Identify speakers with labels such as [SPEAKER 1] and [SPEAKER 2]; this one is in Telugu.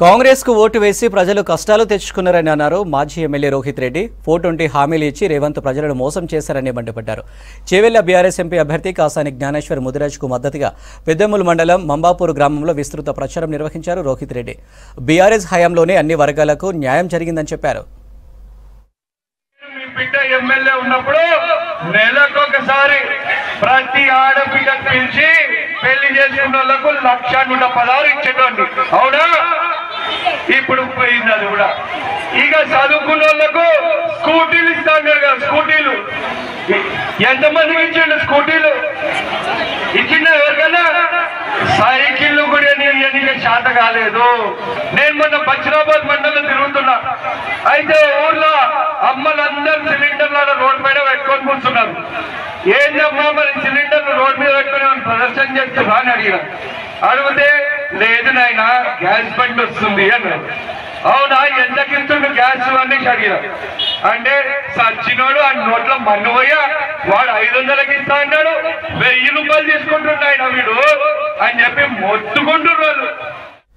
[SPEAKER 1] కాంగ్రెస్ కు ఓటు వేసి ప్రజలు కష్టాలు తెచ్చుకున్నారని అన్నారు మాజీ ఎమ్మెల్యే రోహిత్ రెడ్డి. 420 హామీలు ఇచ్చి రేవంత్ ప్రజలను మోసం చేశారని మండిపడ్డారు. చేవెళ్ల బీఆర్ఎస్ ఎంపీ అభ్యర్థి కాసాని జ్ఞానేశ్వర్ ముదిరాజ్ కు మద్దతుగా పెద్దెమ్మూలు మండలం మంబాపూర్ గ్రామంలో విస్తృత ప్రచారం నిర్వహించారు రోహిత్ రెడ్డి. బీఆర్ఎస్ హయాంలోనే అన్ని వర్గాలకు న్యాయం జరిగిందని చెప్పారు.
[SPEAKER 2] ప్రతి ఆడపిల్లకు పిలిచి పెళ్లి చేసుకున్న వాళ్ళకు 1,116 ఇచ్చేటండి. అవునా? ఇప్పుడు పోయింది అది కూడా. ఇక చదువుకున్న వాళ్ళకు స్కూటీలు ఇస్తాను కదా. స్కూటీలు ఎంతమందికి ఇచ్చిండు? స్కూటీలు ఇచ్చిండ ఎవరికైనా? సైకిళ్ళు కూడా నీకు శాత కాలేదు. నేను మొన్న బచ్చిరాబాద్ మండలం తిరుగుతున్నా. అయితే ఊర్లో అమ్మలందరూ సిలిండర్లను రోడ్డు మీద పెట్టుకొని కూర్చున్నారు. ఏంటమ్మా మరి సిలిండర్లు రోడ్డు మీద పెట్టుకుని ప్రదర్శన చేస్తున్నా అని అడిగితే లేదు నాయన గ్యాస్ బండి వస్తుంది అన్నారు. అవునా, ఎంతకి ఇస్తుండు గ్యాస్ అని అడిగిన అంటే సచ్చినోడు ఆ నోట్లో మన్ను పోయా వాడు 500కి ఇస్తా అన్నాడు. 1000 రూపాయలు తీసుకుంటున్నాయన వీడు అని చెప్పి మొత్తుకుంటున్నారు.